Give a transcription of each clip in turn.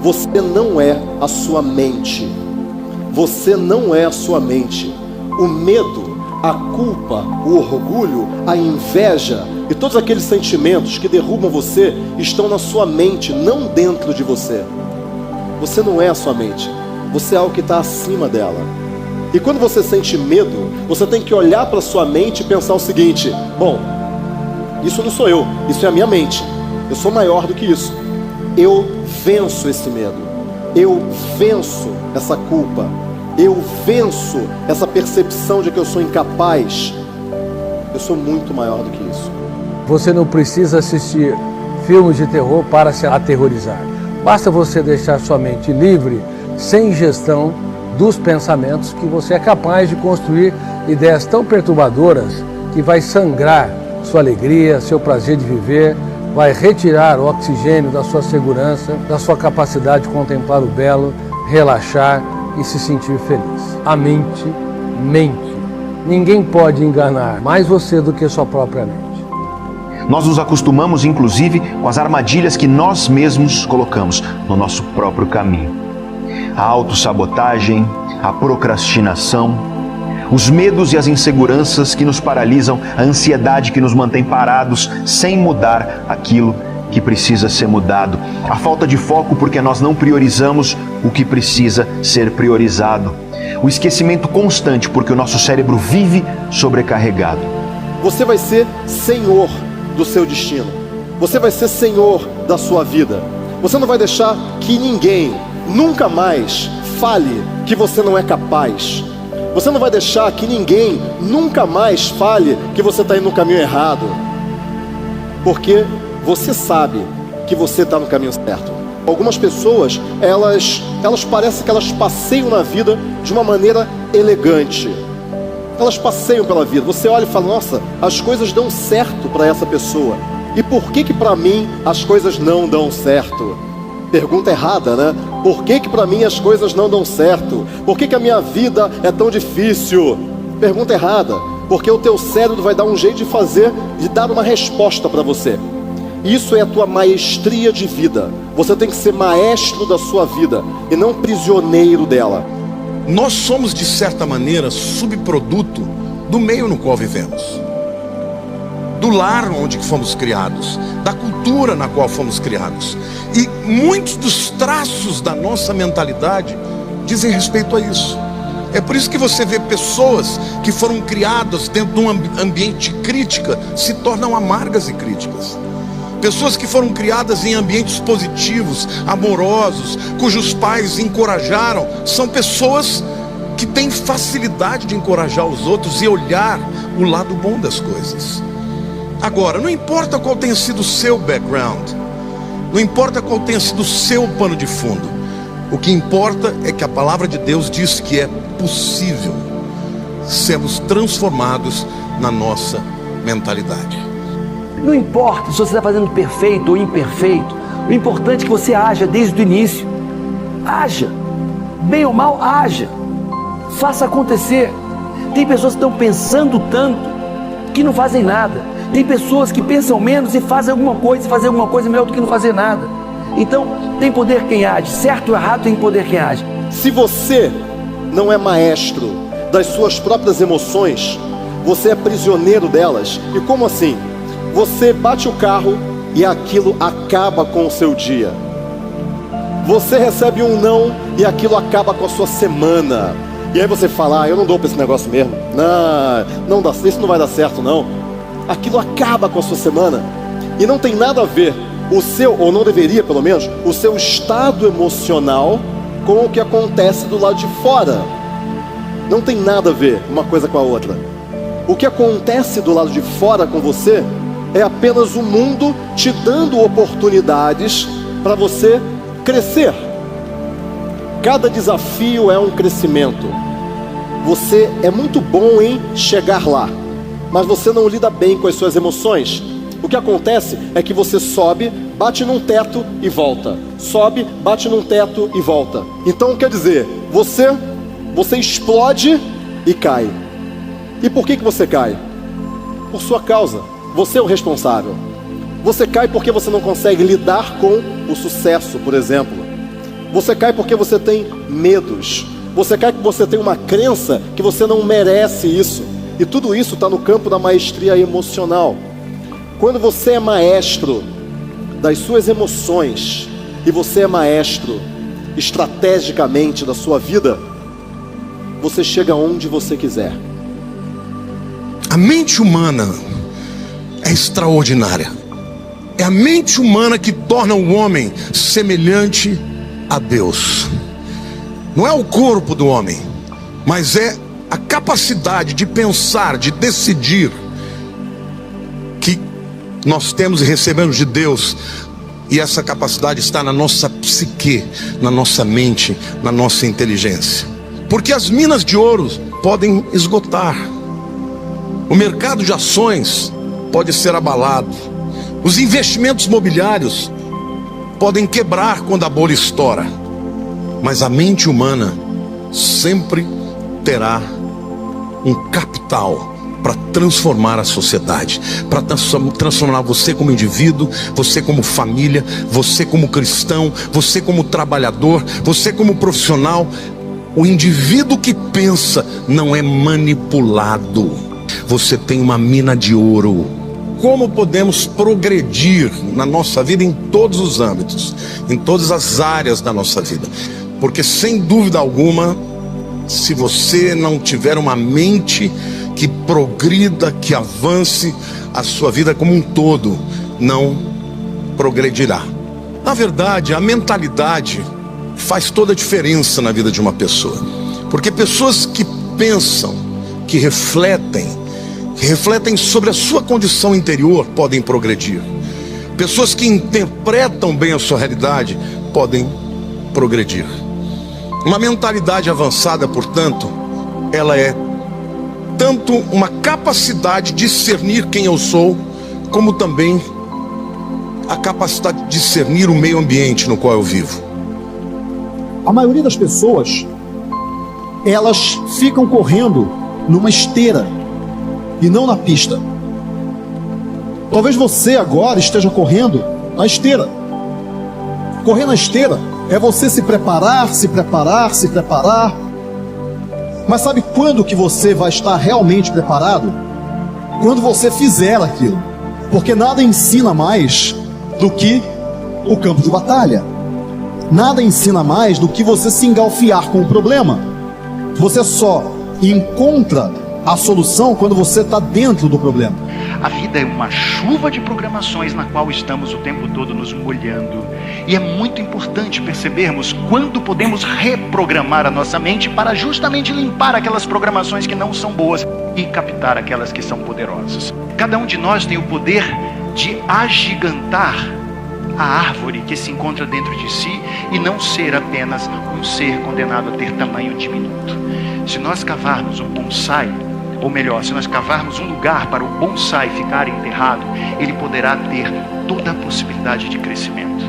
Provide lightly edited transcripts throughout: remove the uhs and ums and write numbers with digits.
você não é a sua mente. Você não é a sua mente. O medo, a culpa, o orgulho, a inveja e todos aqueles sentimentos que derrubam você estão na sua mente, não dentro de você. Você não é a sua mente. Você é algo que está acima dela. E quando você sente medo, você tem que olhar para a sua mente e pensar o seguinte: bom, isso não sou eu, isso é a minha mente. Eu sou maior do que isso. Eu venço esse medo. Eu venço essa culpa. Eu venço essa percepção de que eu sou incapaz. Eu sou muito maior do que isso. Você não precisa assistir filmes de terror para se aterrorizar. Basta você deixar sua mente livre, sem gestão dos pensamentos, que você é capaz de construir ideias tão perturbadoras que vai sangrar sua alegria, seu prazer de viver, vai retirar o oxigênio da sua segurança, da sua capacidade de contemplar o belo, relaxar e se sentir feliz. A mente mente. Ninguém pode enganar mais você do que sua própria mente. Nós nos acostumamos, inclusive, com as armadilhas que nós mesmos colocamos no nosso próprio caminho. A autossabotagem, a procrastinação, os medos e as inseguranças que nos paralisam, a ansiedade que nos mantém parados sem mudar aquilo que precisa ser mudado, a falta de foco porque nós não priorizamos o que precisa ser priorizado, o esquecimento constante porque o nosso cérebro vive sobrecarregado. Você vai ser senhor do seu destino. Você vai ser senhor da sua vida. Você não vai deixar que ninguém nunca mais fale que você não é capaz. Você não vai deixar que ninguém nunca mais fale que você está indo no caminho errado. Porque você sabe que você está no caminho certo. Algumas pessoas, elas parecem que elas passeiam na vida de uma maneira elegante. Elas passeiam pela vida. Você olha e fala: nossa, as coisas dão certo para essa pessoa. E por que para mim as coisas não dão certo? Pergunta errada, né? Por que para mim as coisas não dão certo? Por que a minha vida é tão difícil? Pergunta errada. Porque o teu cérebro vai dar um jeito de dar uma resposta para você. Isso é a tua maestria de vida. Você tem que ser maestro da sua vida e não prisioneiro dela. Nós somos, de certa maneira, subproduto do meio no qual vivemos, do lar onde fomos criados, da cultura na qual fomos criados. E muitos dos traços da nossa mentalidade dizem respeito a isso. É por isso que você vê pessoas que foram criadas dentro de um ambiente de crítica se tornam amargas e críticas. Pessoas que foram criadas em ambientes positivos, amorosos, cujos pais encorajaram, são pessoas que têm facilidade de encorajar os outros e olhar o lado bom das coisas. Agora, não importa qual tenha sido o seu background, não importa qual tenha sido o seu pano de fundo, o que importa é que a palavra de Deus diz que é possível sermos transformados na nossa mentalidade. Não importa se você está fazendo perfeito ou imperfeito, o importante é que você haja desde o início. Haja, bem ou mal, haja, faça acontecer. Tem pessoas que estão pensando tanto que não fazem nada. Tem pessoas que pensam menos e fazem alguma coisa melhor do que não fazer nada. Então, tem poder quem age, certo ou errado, tem poder quem age. Se você não é maestro das suas próprias emoções, você é prisioneiro delas. E como assim? Você bate o carro e aquilo acaba com o seu dia. Você recebe um não e aquilo acaba com a sua semana. E aí você fala: eu não dou para esse negócio mesmo. Não dá, isso não vai dar certo não. Aquilo acaba com a sua semana. E não tem nada a ver o seu, ou não deveria pelo menos, o seu estado emocional com o que acontece do lado de fora. Não tem nada a ver uma coisa com a outra. O que acontece do lado de fora com você é apenas o mundo te dando oportunidades para você crescer. Cada desafio é um crescimento. Você é muito bom em chegar lá, mas você não lida bem com as suas emoções. O que acontece é que você sobe, bate num teto e volta. Sobe, bate num teto e volta. Então quer dizer, você explode e cai. E por que você cai? Por sua causa. Você é o responsável. Você cai porque você não consegue lidar com o sucesso, por exemplo. Você cai porque você tem medos. Você cai porque você tem uma crença que você não merece isso. E tudo isso está no campo da maestria emocional. Quando você é maestro das suas emoções e você é maestro estrategicamente da sua vida, você chega onde você quiser. A mente humana é extraordinária. É a mente humana que torna o homem semelhante a Deus. Não é o corpo do homem, mas é a capacidade de pensar, de decidir, que nós temos e recebemos de Deus. E essa capacidade está na nossa psique, na nossa mente, na nossa inteligência. Porque as minas de ouro podem esgotar. O mercado de ações pode ser abalado. Os investimentos imobiliários podem quebrar quando a bolha estoura. Mas a mente humana sempre terá um capital para transformar a sociedade, para transformar você como indivíduo, você como família, você como cristão, você como trabalhador, você como profissional. O indivíduo que pensa não é manipulado. Você tem uma mina de ouro. Como podemos progredir na nossa vida em todos os âmbitos, em todas as áreas da nossa vida? Porque sem dúvida alguma, se você não tiver uma mente que progrida, que avance, a sua vida como um todo não progredirá. Na verdade, a mentalidade faz toda a diferença na vida de uma pessoa. Porque pessoas que pensam, que refletem sobre a sua condição interior podem progredir. Pessoas que interpretam bem a sua realidade podem progredir. Uma mentalidade avançada, portanto, ela é tanto uma capacidade de discernir quem eu sou, como também a capacidade de discernir o meio ambiente no qual eu vivo. A maioria das pessoas, elas ficam correndo numa esteira e não na pista. Talvez você agora esteja correndo na esteira. Correr na esteira é você se preparar. Mas sabe quando que você vai estar realmente preparado? Quando você fizer aquilo. Porque nada ensina mais do que o campo de batalha. Nada ensina mais do que você se engalfiar com o problema. Você só encontra a solução quando você está dentro do problema. A vida é uma chuva de programações na qual estamos o tempo todo nos molhando. E é muito importante percebermos quando podemos reprogramar a nossa mente para justamente limpar aquelas programações que não são boas e captar aquelas que são poderosas. Cada um de nós tem o poder de agigantar a árvore que se encontra dentro de si e não ser apenas um ser condenado a ter tamanho diminuto. Se nós cavarmos um bonsai, ou melhor, se nós cavarmos um lugar para o bonsai ficar enterrado, ele poderá ter toda a possibilidade de crescimento.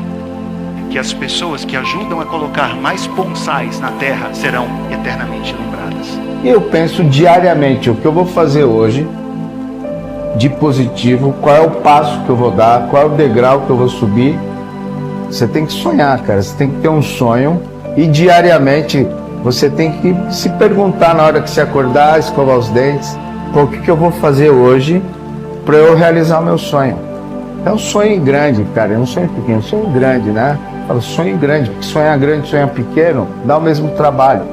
Que as pessoas que ajudam a colocar mais bonsais na terra serão eternamente lembradas. Eu penso diariamente o que eu vou fazer hoje de positivo, qual é o passo que eu vou dar, qual é o degrau que eu vou subir. Você tem que sonhar, cara, você tem que ter um sonho e diariamente você tem que se perguntar na hora que você acordar, escovar os dentes, o que eu vou fazer hoje para eu realizar o meu sonho. É um sonho grande, cara, é um sonho pequeno, um sonho grande, né? Fala sonho grande, porque sonhar grande, sonhar pequeno, dá o mesmo trabalho.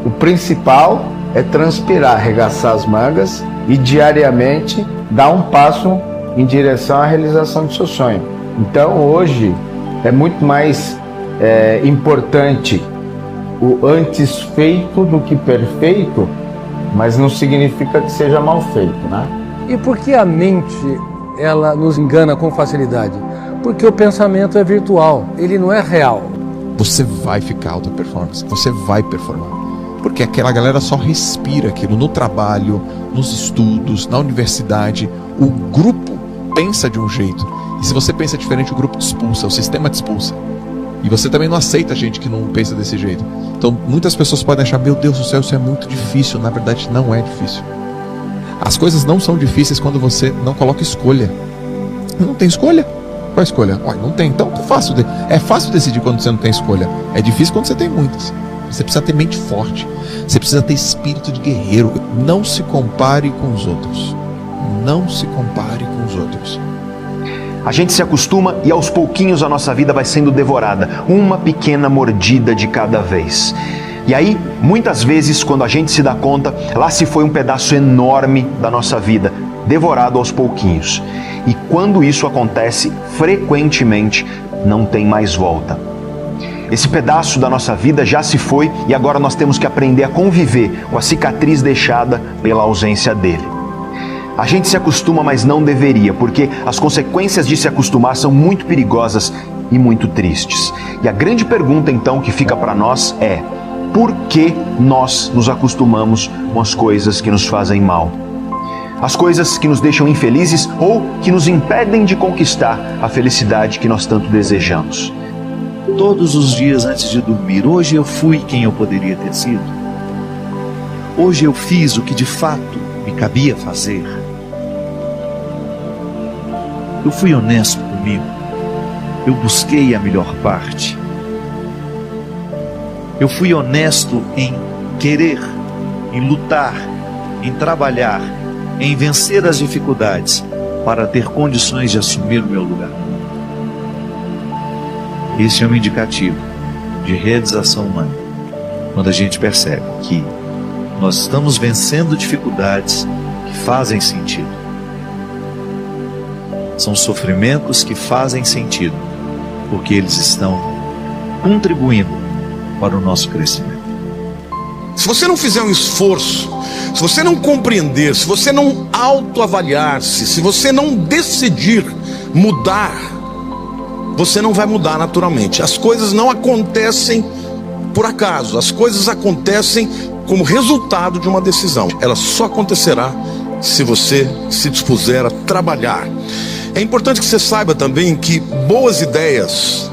O principal é transpirar, arregaçar as mangas e diariamente dar um passo em direção à realização do seu sonho. Então hoje é muito mais importante o antes feito do que perfeito, mas não significa que seja mal feito, né? E por que a mente, ela nos engana com facilidade? Porque o pensamento é virtual, ele não é real. Você vai ficar alta performance, você vai performar. Porque aquela galera só respira aquilo no trabalho, nos estudos, na universidade. O grupo pensa de um jeito. E se você pensa diferente, o grupo te expulsa, o sistema te expulsa. E você também não aceita gente que não pensa desse jeito. Então muitas pessoas podem achar, meu Deus do céu, isso é muito difícil. Na verdade não é difícil. As coisas não são difíceis quando você não coloca escolha. Não tem escolha. Qual a escolha? Olha, não tem. Então é fácil decidir quando você não tem escolha. É difícil quando você tem muitas. Você precisa ter mente forte. Você precisa ter espírito de guerreiro. Não se compare com os outros. Não se compare com os outros. A gente se acostuma e aos pouquinhos a nossa vida vai sendo devorada, uma pequena mordida de cada vez. E aí, muitas vezes, quando a gente se dá conta, lá se foi um pedaço enorme da nossa vida, devorado aos pouquinhos. E quando isso acontece, frequentemente, não tem mais volta. Esse pedaço da nossa vida já se foi e agora nós temos que aprender a conviver com a cicatriz deixada pela ausência dele. A gente se acostuma, mas não deveria, porque as consequências de se acostumar são muito perigosas e muito tristes. E a grande pergunta, então, que fica para nós é: por que nós nos acostumamos com as coisas que nos fazem mal? As coisas que nos deixam infelizes ou que nos impedem de conquistar a felicidade que nós tanto desejamos. Todos os dias antes de dormir, hoje eu fui quem eu poderia ter sido. Hoje eu fiz o que de fato me cabia fazer. Eu fui honesto comigo. Eu busquei a melhor parte. Eu fui honesto em querer, em lutar, em trabalhar, em vencer as dificuldades para ter condições de assumir o meu lugar. Esse é um indicativo de realização humana, quando a gente percebe que nós estamos vencendo dificuldades que fazem sentido. São sofrimentos que fazem sentido, porque eles estão contribuindo para o nosso crescimento. Se você não fizer um esforço, se você não compreender, se você não autoavaliar-se, se você não decidir mudar, você não vai mudar naturalmente. As coisas não acontecem por acaso, as coisas acontecem como resultado de uma decisão. Ela só acontecerá se você se dispuser a trabalhar. É importante que você saiba também que boas ideias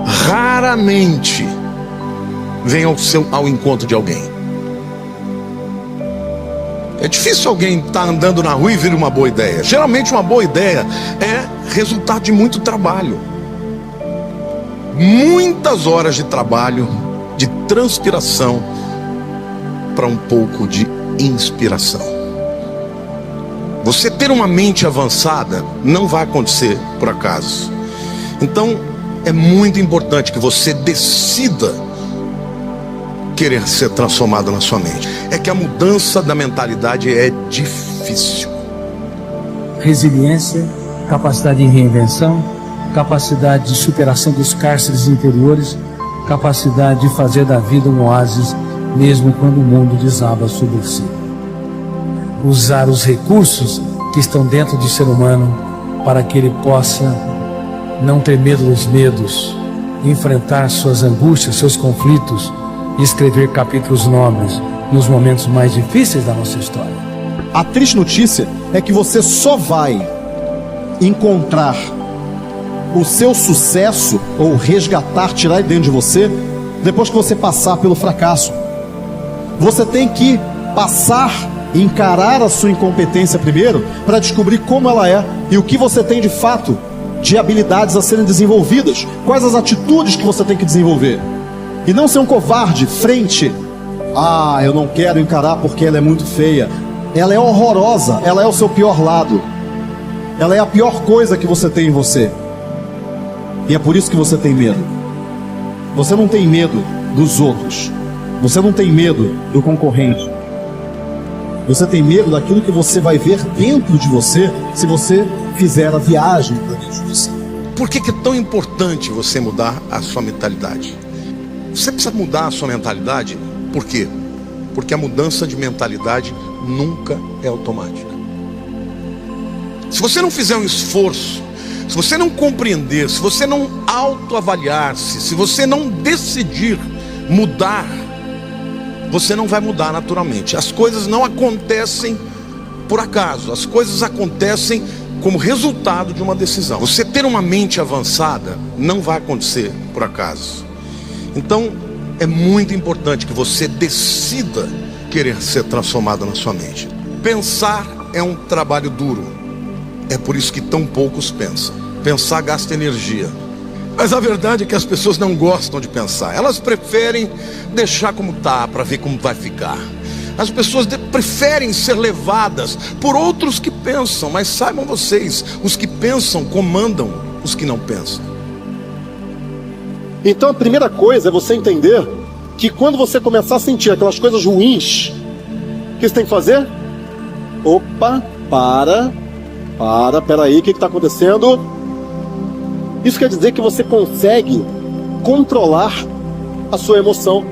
raramente vêm ao encontro de alguém. É difícil alguém estar andando na rua e vir uma boa ideia. Geralmente uma boa ideia é resultado de muito trabalho. Muitas horas de trabalho, de transpiração, para um pouco de inspiração. Você ter uma mente avançada não vai acontecer por acaso. Então é muito importante que você decida querer ser transformado na sua mente. É que a mudança da mentalidade é difícil. Resiliência, capacidade de reinvenção, capacidade de superação dos cárceres interiores, capacidade de fazer da vida um oásis, mesmo quando o mundo desaba sobre si. Usar os recursos que estão dentro do ser humano para que ele possa não ter medo dos medos, enfrentar suas angústias, seus conflitos e escrever capítulos nobres nos momentos mais difíceis da nossa história. A triste notícia é que você só vai encontrar o seu sucesso ou resgatar, tirar de dentro de você, depois que você passar pelo fracasso. Você tem que passar, encarar a sua incompetência primeiro, para descobrir como ela é e o que você tem de fato de habilidades a serem desenvolvidas, quais as atitudes que você tem que desenvolver. E não ser um covarde frente eu não quero encarar porque ela é muito feia. Ela é horrorosa, ela é o seu pior lado, ela é a pior coisa que você tem em você. E é por isso que você tem medo. Você não tem medo dos outros, você não tem medo do concorrente, você tem medo daquilo que você vai ver dentro de você se você fizer a viagem para dentro de você. Por que é tão importante você mudar a sua mentalidade? Você precisa mudar a sua mentalidade. Por quê? Porque a mudança de mentalidade nunca é automática. Se você não fizer um esforço, se você não compreender, se você não autoavaliar-se, se você não decidir mudar, você não vai mudar naturalmente. As coisas não acontecem por acaso, as coisas acontecem como resultado de uma decisão. Você ter uma mente avançada não vai acontecer por acaso. Então é muito importante que você decida querer ser transformado na sua mente. Pensar é um trabalho duro. É por isso que tão poucos pensam. Pensar gasta energia. Mas a verdade é que as pessoas não gostam de pensar. Elas preferem deixar como tá, para ver como vai ficar. As pessoas preferem ser levadas por outros que pensam. Mas saibam vocês, os que pensam comandam os que não pensam. Então a primeira coisa é você entender que quando você começar a sentir aquelas coisas ruins, o que você tem que fazer? Opa, peraí, o que está acontecendo? Isso quer dizer que você consegue controlar a sua emoção.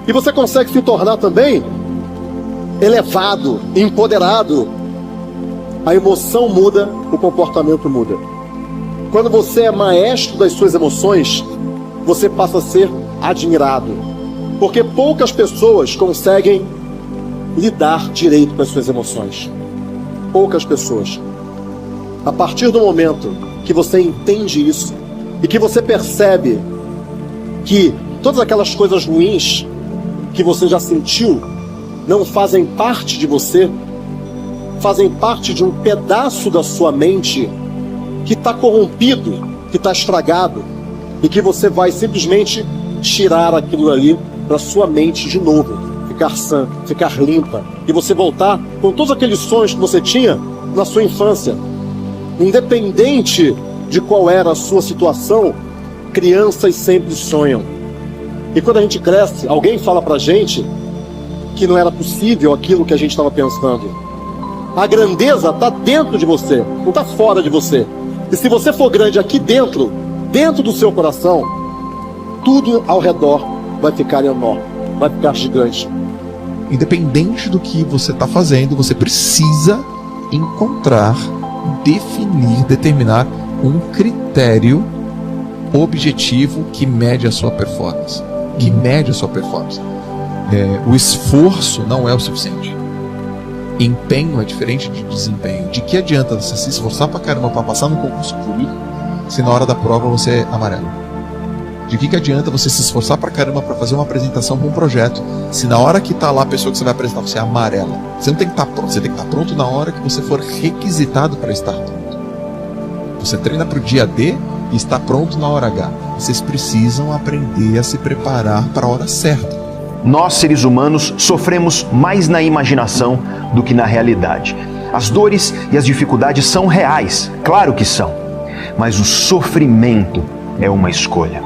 E você consegue se tornar também elevado, empoderado. A emoção muda, o comportamento muda. Quando você é maestro das suas emoções, você passa a ser admirado. Porque poucas pessoas conseguem lidar direito com as suas emoções. Poucas pessoas. A partir do momento que você entende isso e que você percebe que todas aquelas coisas ruins que você já sentiu não fazem parte de você, fazem parte de um pedaço da sua mente que está corrompido, que está estragado, e que você vai simplesmente tirar aquilo ali da sua mente de novo, ficar sã, ficar limpa, e você voltar com todos aqueles sonhos que você tinha na sua infância. Independente de qual era a sua situação, crianças sempre sonham. E quando a gente cresce, alguém fala pra gente que não era possível aquilo que a gente estava pensando. A grandeza está dentro de você, não está fora de você. E se você for grande aqui dentro do seu coração, tudo ao redor vai ficar enorme, vai ficar gigante. Independente do que você está fazendo, você precisa encontrar, definir, determinar um critério objetivo que mede a sua performance. O esforço não é o suficiente. Empenho é diferente de desempenho. De que adianta você se esforçar pra caramba pra passar no concurso público se na hora da prova você é amarelo? De que adianta você se esforçar pra caramba pra fazer uma apresentação pra um projeto se na hora que tá lá a pessoa que você vai apresentar você é amarela? Você não tem que estar pronto, você tem que estar pronto na hora que você for requisitado para estar pronto. Você treina pro dia D e está pronto na hora H. Vocês precisam aprender a se preparar para a hora certa. Nós, seres humanos, sofremos mais na imaginação do que na realidade. As dores e as dificuldades são reais, claro que são. Mas o sofrimento é uma escolha.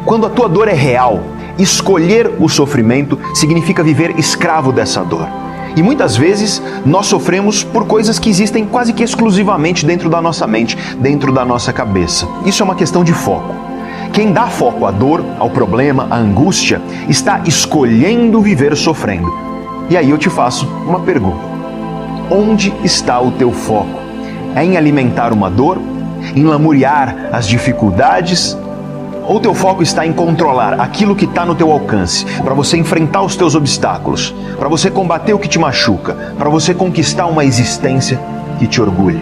Quando a tua dor é real, escolher o sofrimento significa viver escravo dessa dor. E muitas vezes nós sofremos por coisas que existem quase que exclusivamente dentro da nossa mente, dentro da nossa cabeça. Isso é uma questão de foco. Quem dá foco à dor, ao problema, à angústia, está escolhendo viver sofrendo. E aí eu te faço uma pergunta. Onde está o teu foco? É em alimentar uma dor? Em lamuriar as dificuldades? Ou teu foco está em controlar aquilo que está no teu alcance, para você enfrentar os teus obstáculos, para você combater o que te machuca, para você conquistar uma existência que te orgulhe?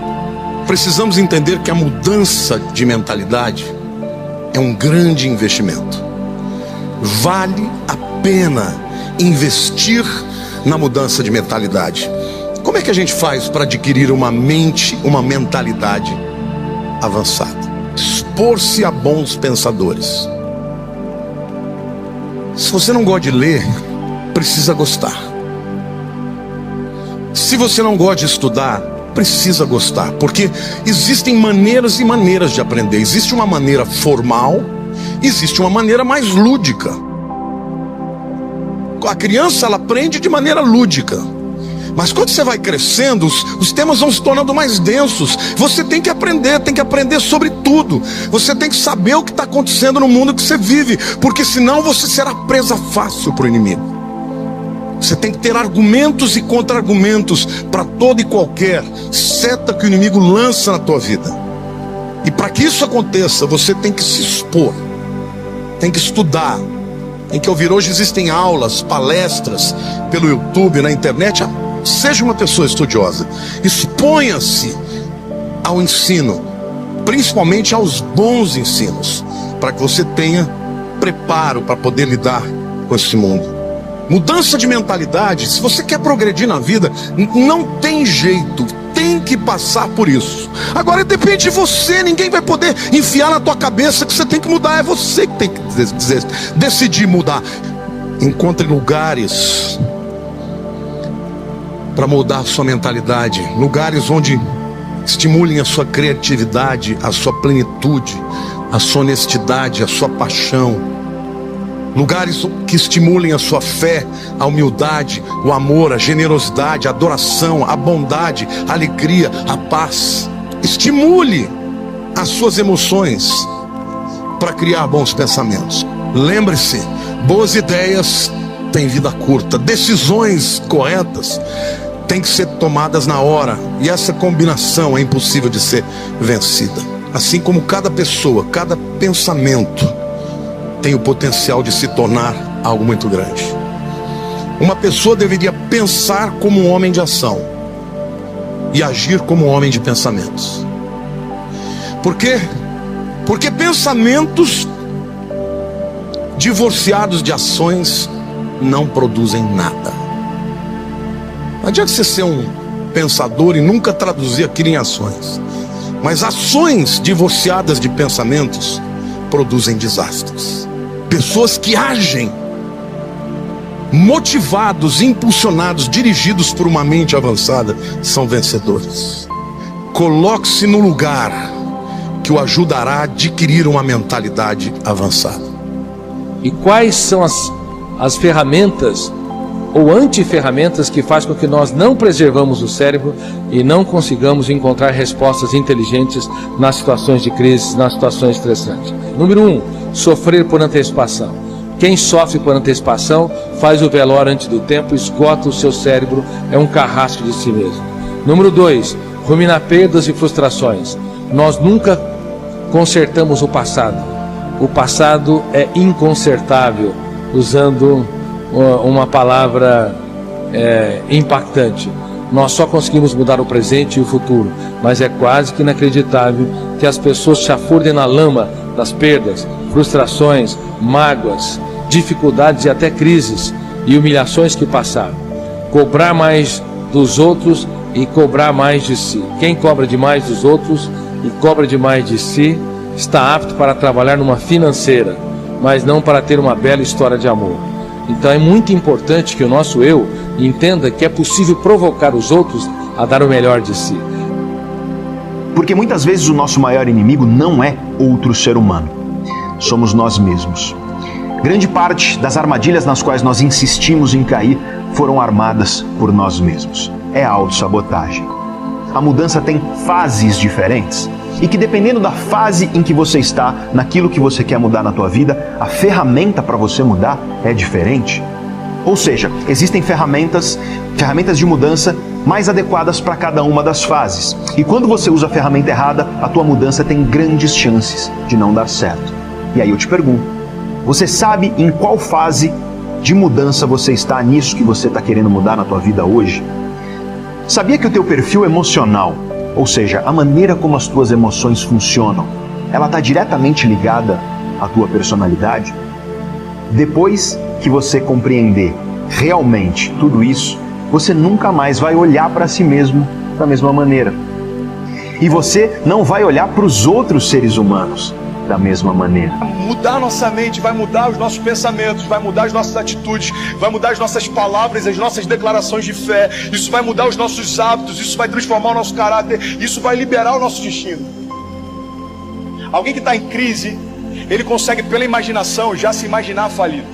Precisamos entender que a mudança de mentalidade é um grande investimento. Vale a pena investir na mudança de mentalidade. Como é que a gente faz para adquirir uma mente, uma mentalidade avançada? Expor-se a bons pensadores. Se você não gosta de ler, precisa gostar. Se você não gosta de estudar, precisa gostar, porque existem maneiras e maneiras de aprender. Existe uma maneira formal, existe uma maneira mais lúdica. A criança, ela aprende de maneira lúdica. Mas quando você vai crescendo, os temas vão se tornando mais densos. Você tem que aprender sobre tudo. Você tem que saber o que está acontecendo no mundo que você vive, porque senão você será presa fácil para o inimigo. Você tem que ter argumentos e contra-argumentos para toda e qualquer seta que o inimigo lança na tua vida. E para que isso aconteça, você tem que se expor, tem que estudar, tem que ouvir. Hoje existem aulas, palestras pelo YouTube, na internet. Seja uma pessoa estudiosa, exponha-se ao ensino, principalmente aos bons ensinos, para que você tenha preparo para poder lidar com esse mundo. Mudança de mentalidade. Se você quer progredir na vida, não tem jeito, tem tem que passar por isso. Agora depende de você, ninguém vai poder enfiar na tua cabeça que você tem que mudar, é você que tem que decidir mudar. Encontre lugares para mudar a sua mentalidade, lugares onde estimulem a sua criatividade, a sua plenitude, a sua honestidade, a sua paixão, lugares que estimulem a sua fé, a humildade, o amor, a generosidade, a adoração, a bondade, a alegria, a paz. Estimule as suas emoções para criar bons pensamentos. Lembre-se, boas ideias têm vida curta, decisões corretas têm que ser tomadas na hora, e essa combinação é impossível de ser vencida. Assim como cada pessoa, cada pensamento tem o potencial de se tornar algo muito grande. Uma pessoa deveria pensar como um homem de ação e agir como um homem de pensamentos. Por quê? Porque pensamentos divorciados de ações não produzem nada. Não adianta você ser um pensador e nunca traduzir aquilo em ações. Mas ações divorciadas de pensamentos produzem desastres. Pessoas que agem motivados, impulsionados, dirigidos por uma mente avançada são vencedores. Coloque-se no lugar que o ajudará a adquirir uma mentalidade avançada. E quais são as ferramentas ou antiferramentas que faz com que nós não preservamos o cérebro e não consigamos encontrar respostas inteligentes nas situações de crise, nas situações estressantes? Número 1, sofrer por antecipação. Quem sofre por antecipação faz o velório antes do tempo, esgota o seu cérebro, é um carrasco de si mesmo. Número 2, ruminar perdas e frustrações. Nós nunca consertamos o passado. O passado é inconsertável, usando uma palavra impactante. Nós só conseguimos mudar o presente e o futuro, mas é quase que inacreditável que as pessoas chafurdem na lama das perdas, frustrações, mágoas, dificuldades e até crises e humilhações que passaram. Cobrar mais dos outros e cobrar mais de si. Quem cobra demais dos outros e cobra demais de si está apto para trabalhar numa financeira, mas não para ter uma bela história de amor. Então é muito importante que o nosso eu entenda que é possível provocar os outros a dar o melhor de si. Porque muitas vezes o nosso maior inimigo não é outro ser humano, somos nós mesmos. Grande parte das armadilhas nas quais nós insistimos em cair foram armadas por nós mesmos. É a autossabotagem. A mudança tem fases diferentes e que, dependendo da fase em que você está, naquilo que você quer mudar na tua vida, a ferramenta para você mudar é diferente. Ou seja, existem ferramentas de mudança mais adequadas para cada uma das fases. E quando você usa a ferramenta errada, a tua mudança tem grandes chances de não dar certo. E aí eu te pergunto, você sabe em qual fase de mudança você está nisso que você está querendo mudar na tua vida hoje? Sabia que o teu perfil emocional, ou seja, a maneira como as tuas emoções funcionam, ela está diretamente ligada à tua personalidade? Depois que você compreender realmente tudo isso, você nunca mais vai olhar para si mesmo da mesma maneira. E você não vai olhar para os outros seres humanos da mesma maneira. Mudar nossa mente vai mudar os nossos pensamentos, vai mudar as nossas atitudes, vai mudar as nossas palavras, as nossas declarações de fé. Isso vai mudar os nossos hábitos, isso vai transformar o nosso caráter, isso vai liberar o nosso destino. Alguém que está em crise, ele consegue pela imaginação já se imaginar falido.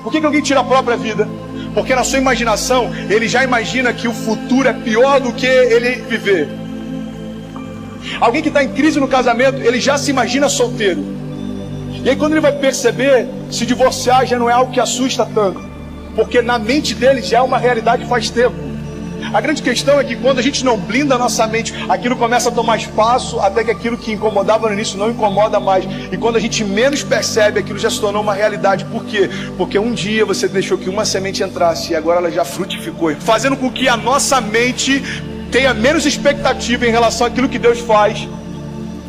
Por que alguém tira a própria vida? Porque na sua imaginação ele já imagina que o futuro é pior do que ele viver. Alguém que está em crise no casamento, ele já se imagina solteiro. E aí quando ele vai perceber, se divorciar já não é algo que assusta tanto, porque na mente dele já é uma realidade faz tempo. A grande questão é que quando a gente não blinda a nossa mente, aquilo começa a tomar espaço, até que aquilo que incomodava no início não incomoda mais. E quando a gente menos percebe, aquilo já se tornou uma realidade. Por quê? Porque um dia você deixou que uma semente entrasse e agora ela já frutificou, fazendo com que a nossa mente tenha menos expectativa em relação àquilo que Deus faz,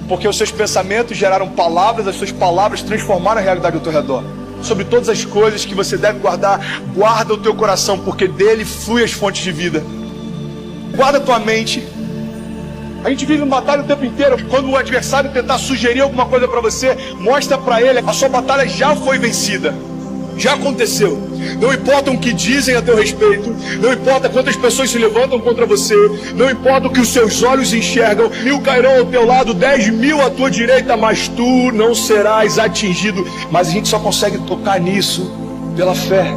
porque os seus pensamentos geraram palavras, as suas palavras transformaram a realidade ao teu redor. Sobre todas as coisas que você deve guardar, guarda o teu coração, porque dele flui as fontes de vida. Guarda tua mente. A gente vive uma batalha o tempo inteiro. Quando o adversário tentar sugerir alguma coisa para você, mostra para ele, a sua batalha já foi vencida. Já aconteceu. Não importa o que dizem a teu respeito, não importa quantas pessoas se levantam contra você, não importa o que os seus olhos enxergam, 1000 cairão ao teu lado, 10.000 à tua direita, mas tu não serás atingido. Mas a gente só consegue tocar nisso pela fé.